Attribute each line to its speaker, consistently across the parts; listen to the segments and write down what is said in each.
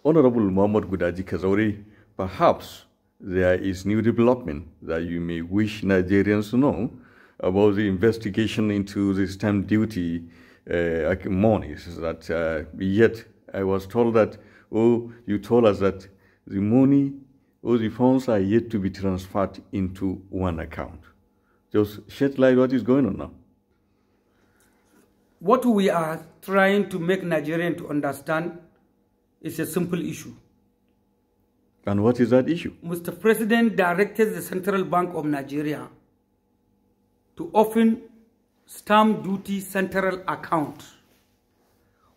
Speaker 1: Honorable Muhammad Gudaji Kazauri, perhaps there is new development that you may wish Nigerians to know about the investigation into the stamp duty monies that yet I was told that, you told us that the money or the funds are yet to be transferred into one account. Just shed light what is going on now.
Speaker 2: What we are trying to make Nigerians to understand is a simple issue.
Speaker 1: And what is that issue?
Speaker 2: Mr. President directed the Central Bank of Nigeria to open stamp duty central account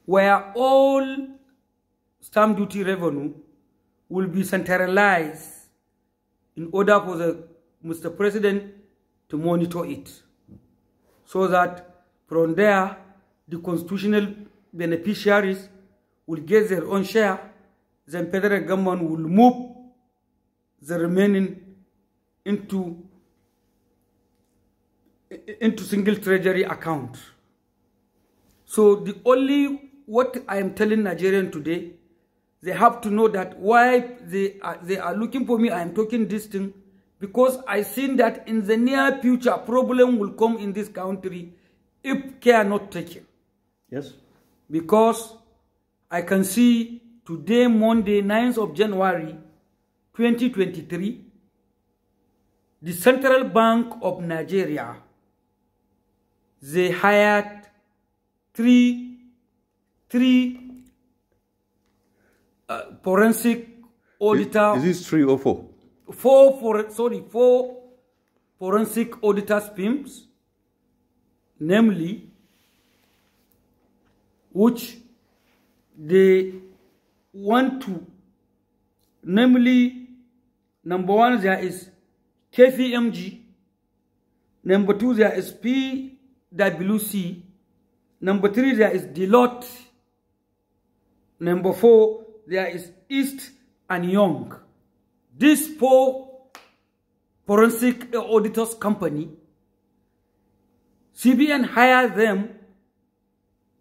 Speaker 2: where all stamp duty revenue will be centralized in order for Mr. President to monitor it, so that from there the constitutional beneficiaries will get their own share, then federal government will move the remaining into single treasury account. So the only what I am telling Nigerians today, they have to know that why they are looking for me. I am talking this thing because I seen that in the near future problem will come in this country if care not taken.
Speaker 1: Yes.
Speaker 2: Because I can see today, Monday, 9th of January, 2023, the Central Bank of Nigeria, they hired three forensic auditor.
Speaker 1: Is this 3 or 4?
Speaker 2: Four forensic auditors firms, namely, which they want to, namely, number one, there is KPMG, number two, there is PwC, number three, there is Deloitte, number four, there is East and Young. These 4 forensic auditors company, CBN hired them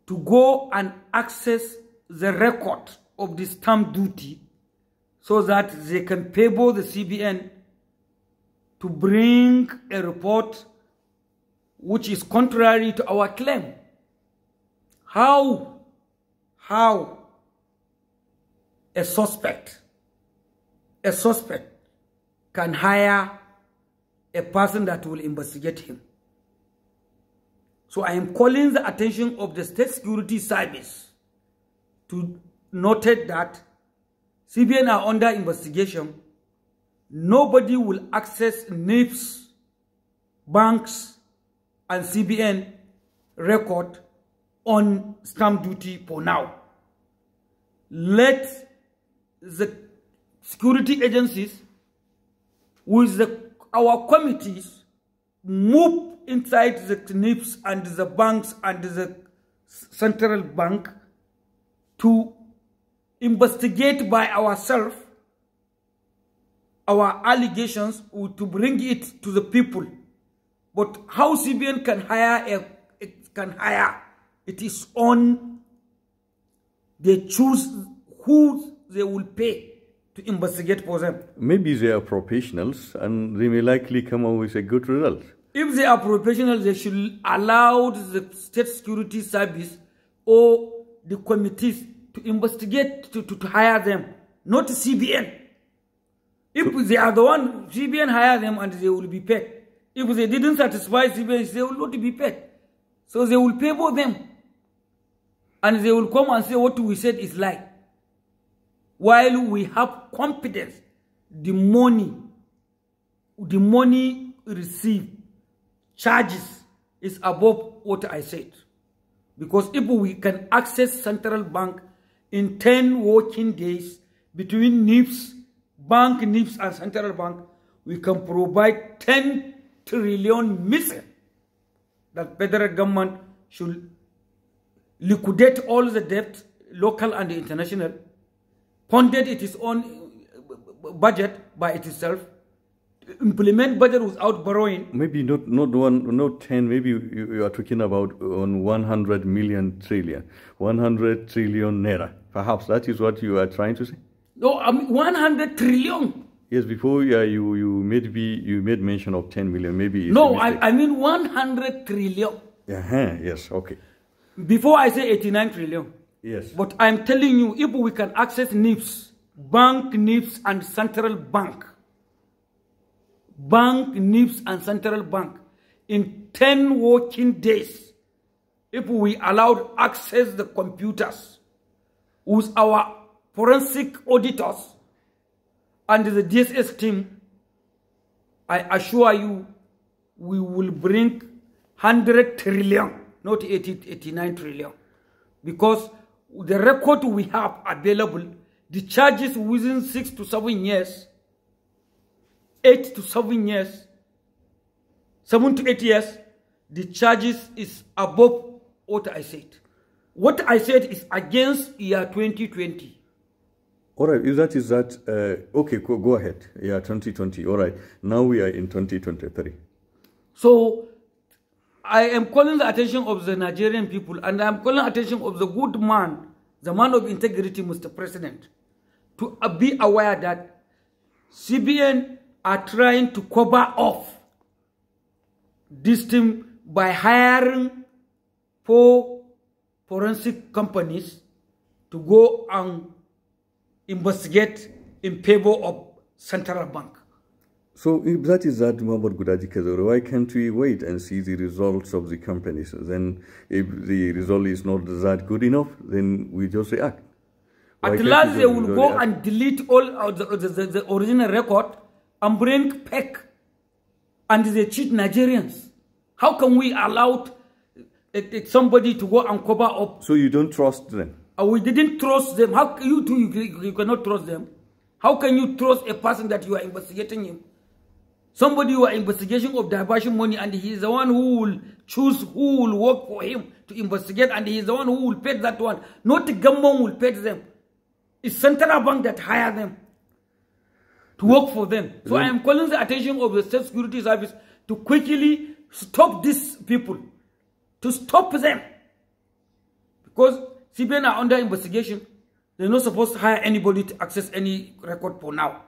Speaker 2: to go and access the record of the stamp duty so that they can pay both the CBN to bring a report which is contrary to our claim. How a suspect can hire a person that will investigate him? So I am calling the attention of the State Security Service to note that CBN are under investigation. Nobody will access NIPS, banks, and CBN record on stamp duty for now. Let the security agencies with our committees move inside the NIPS and the banks and the central bank to investigate by ourselves our allegations, to bring it to the people. But how CBN can hire it is on, they choose who they will pay to investigate for them.
Speaker 1: Maybe they are professionals and they may likely come out with a good result.
Speaker 2: If they are professionals, they should allow the State Security Service or the committees to investigate, to hire them, not CBN. If they are the one, CBN hire them and they will be paid. If they didn't satisfy CBN, they will not be paid. So they will pay for them. And they will come and say what we said is lie. While we have confidence, the money received, charges, is above what I said. Because if we can access central bank in 10 working days between NIPS, bank NIPS and central bank, we can provide 10 trillion missing that federal government should liquidate all the debt, local and international, funded its own budget by itself, implement budget without borrowing.
Speaker 1: Maybe not 10, maybe you are talking about on 100 million trillion, 100 trillion naira. Perhaps that is what you are trying to say?
Speaker 2: No, 100 trillion.
Speaker 1: Yes, before you made mention of 10 million, maybe.
Speaker 2: No, I mean 100 trillion.
Speaker 1: Yes, okay.
Speaker 2: Before I say 89 trillion.
Speaker 1: Yes.
Speaker 2: But I'm telling you, if we can access NIPS, bank NIPS and central bank, NIPS and central bank, in 10 working days, if we allowed access the computers with our forensic auditors and the DSS team, I assure you, we will bring 100 trillion, not 89 trillion. Because the record we have available, the charges within 6 to 7 years, 8 to 7 years, 7 to 8 years, the charges is above what I said. What I said is against year 2020.
Speaker 1: All right, if that is that, okay, go ahead. Yeah, 2020. All right, now we are in 2023.
Speaker 2: So I am calling the attention of the Nigerian people, and I am calling the attention of the good man, the man of integrity, Mr. President, to be aware that CBN are trying to cover off this thing by hiring 4 forensic companies to go and investigate in favor of central bank.
Speaker 1: So if that is that, Muhammad Gudaji, why can't we wait and see the results of the companies? Then if the result is not that good enough, then we just react.
Speaker 2: At last they will go and delete all of the original record and bring PEC, and they cheat Nigerians. How can we allow somebody to go and cover up?
Speaker 1: So you don't trust them?
Speaker 2: We didn't trust them. How you cannot trust them? How can you trust a person that you are investigating him? Somebody who are investigation of diversion money, and he is the one who will choose who will work for him to investigate, and he is the one who will pay that one. Not the government will pay them. It's central bank that hire them to work for them. So I am calling the attention of the State Security Service to quickly stop these people, to stop them. Because CBN are under investigation. They're not supposed to hire anybody to access any record for now.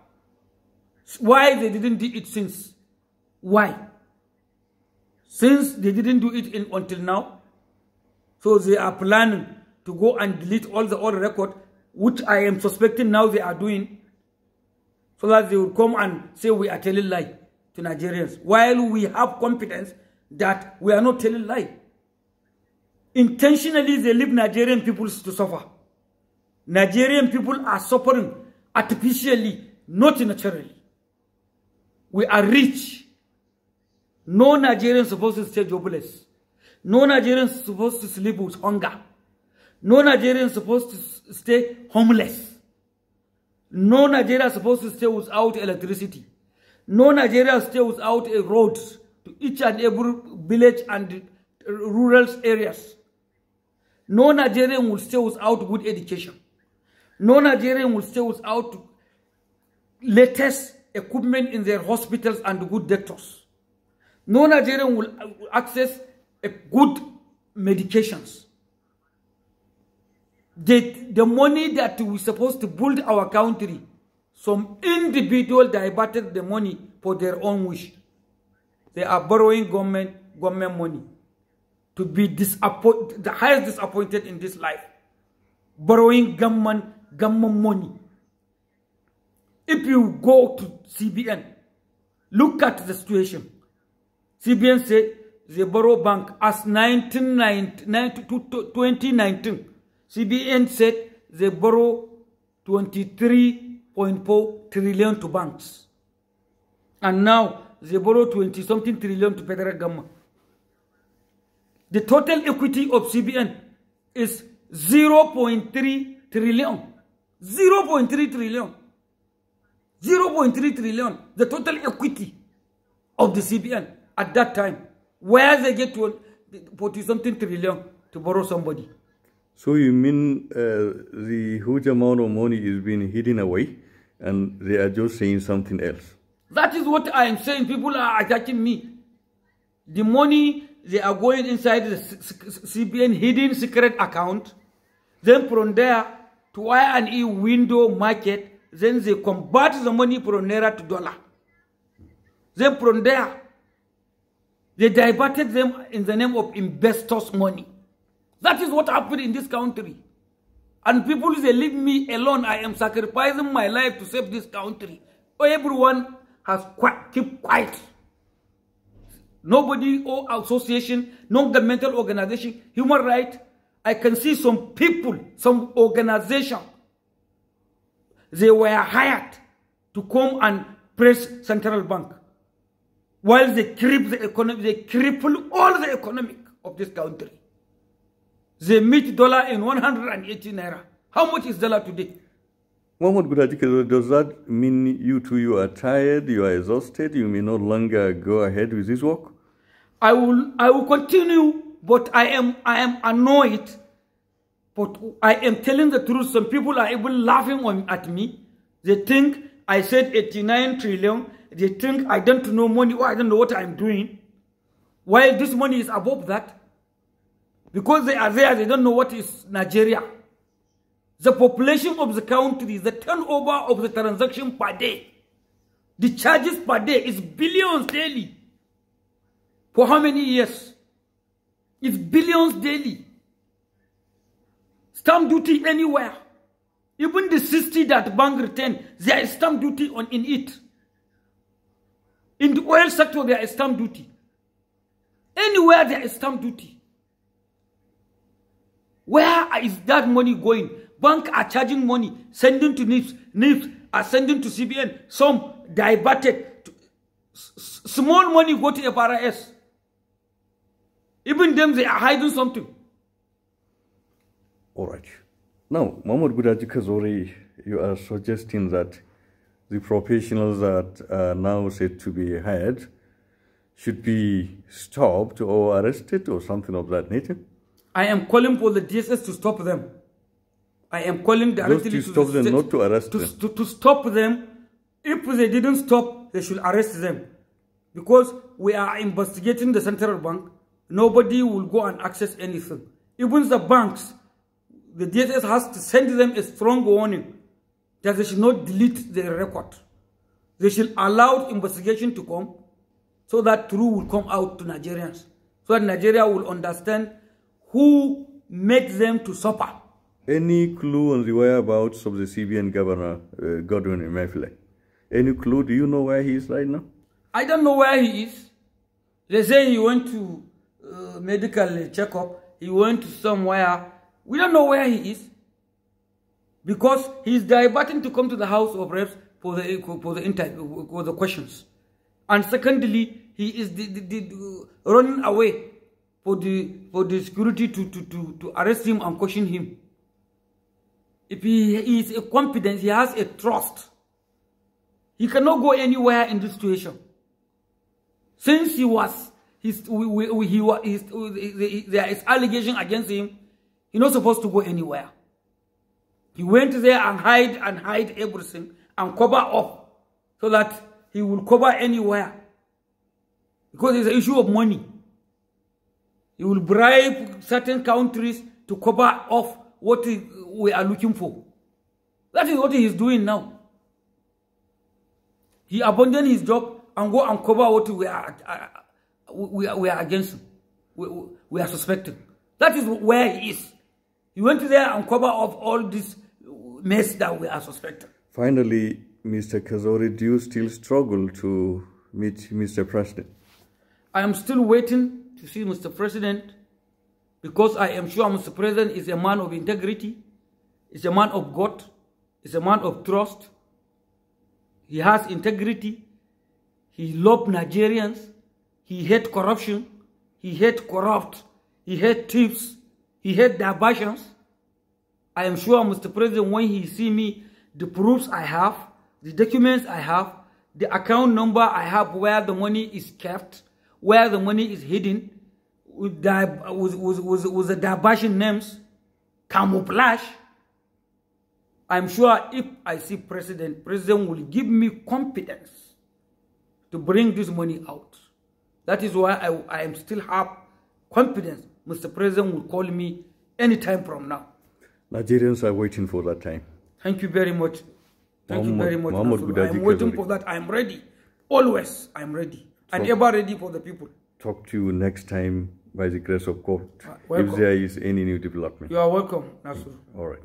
Speaker 2: Why they didn't do it since? Why? Since they didn't do it until now, so they are planning to go and delete all the old record, which I am suspecting now they are doing, so that they will come and say we are telling lie to Nigerians, while we have confidence that we are not telling lie. Intentionally, they leave Nigerian people to suffer. Nigerian people are suffering artificially, not naturally. We are rich. No Nigerian is supposed to stay jobless. No Nigerian is supposed to sleep with hunger. No Nigerian is supposed to stay homeless. No Nigerian is supposed to stay without electricity. No Nigerian stay without a road to each and every village and rural areas. No Nigerian will stay without good education. No Nigerian will stay without latest equipment in their hospitals and good doctors. No Nigerian will access good medications. The money that we're supposed to build our country, some individual diverted the money for their own wish. They are borrowing government money to be the highest disappointed in this life. Borrowing government money. If you go to CBN, look at the situation. CBN said they borrow bank as 2019. CBN said they borrow 23.4 trillion to banks. And now they borrow 20-something trillion to federal government. The total equity of CBN is 0.3 trillion. 0.3 trillion. 0.3 trillion, the total equity of the CBN at that time. Where they get to 40-something trillion to borrow somebody.
Speaker 1: So you mean the huge amount of money is being hidden away and they are just saying something else?
Speaker 2: That is what I am saying. People are attacking me. The money, they are going inside the CBN hidden secret account. Then from there to Y&E window market, then they convert the money from naira to dollar. Then from there, they diverted them in the name of investors' money. That is what happened in this country. And people say, leave me alone. I am sacrificing my life to save this country. Everyone has kept quiet. Nobody or association, non-governmental organization, human rights. I can see some people, some organization, they were hired to come and press central bank. While they cripple the economy, they cripple all the economic of this country. They meet dollar in 180 naira. How much is dollar today?
Speaker 1: Gudaji, does that mean you are tired, you are exhausted, you may no longer go ahead with this work?
Speaker 2: I will continue, but I am annoyed. But I am telling the truth. Some people are even laughing at me. They think I said 89 trillion. They think I don't know money or I don't know what I'm doing. While this money is above that. Because they are there, they don't know what is Nigeria. The population of the country, the turnover of the transaction per day, the charges per day is billions daily. For how many years? It's billions daily. Stamp duty anywhere. Even the 60 that bank return, there is stamp duty in it. In the oil sector, there is stamp duty. Anywhere there is stamp duty. Where is that money going? Banks are charging money, sending to NIPS. NIPS are sending to CBN. Some diverted. Small money go to FRS. Even them, they are hiding something.
Speaker 1: All right. Now, Gudaji Kazori, you are suggesting that the professionals that are now said to be hired should be stopped or arrested or something of that nature?
Speaker 2: I am calling for the DSS to stop them. I am calling directly
Speaker 1: to stop them, not to arrest them.
Speaker 2: To stop them. If they didn't stop, they should arrest them. Because we are investigating the central bank. Nobody will go and access anything. Even the banks, the DSS has to send them a strong warning that they should not delete their record. They should allow investigation to come so that truth will come out to Nigerians. So that Nigeria will understand who made them to suffer.
Speaker 1: Any clue on the whereabouts of the CBN governor, Godwin Emefiele? Any clue? Do you know where he is right now?
Speaker 2: I don't know where he is. They say he went to medical checkup. He went to somewhere. We don't know where he is. Because he's diverting to come to the House of Reps for the questions. And secondly, he is running away for the security to arrest him and question him. If he is a confidence, he has a trust. He cannot go anywhere in this situation. Since there is allegation against him, he's not supposed to go anywhere. He went there and hide everything and cover up so that he will cover anywhere. Because it's an issue of money. He will bribe certain countries to cover up what we are looking for. That is what he is doing now. He abandoned his job and go and cover what we are against. We are suspecting. That is where he is. He went there and cover up all this mess that we are suspecting.
Speaker 1: Finally, Mr. Kazori, do you still struggle to meet Mr. President?
Speaker 2: I am still waiting to see Mr. President because I am sure Mr. President is a man of integrity, is a man of God, is a man of trust. He has integrity. He loves Nigerians. He hates corruption. He hates corrupt. He hates thieves. He hates diversions. I am sure Mr. President, when he see me, the proofs I have, the documents I have, the account number I have where the money is kept, where the money is hidden, with the diversion names, camouflage. I'm sure if I see President will give me confidence to bring this money out. That is why I am still have confidence Mr. President will call me anytime from now.
Speaker 1: Nigerians are waiting for that time.
Speaker 2: Thank you very much. Thank you very much.
Speaker 1: Gudaji,
Speaker 2: I'm waiting for that. I'm ready. Always, I'm ready. And ever ready for the people.
Speaker 1: Talk to you next time by the grace of God.
Speaker 2: Welcome.
Speaker 1: If there is any new development.
Speaker 2: You are welcome, Nasur.
Speaker 1: All right.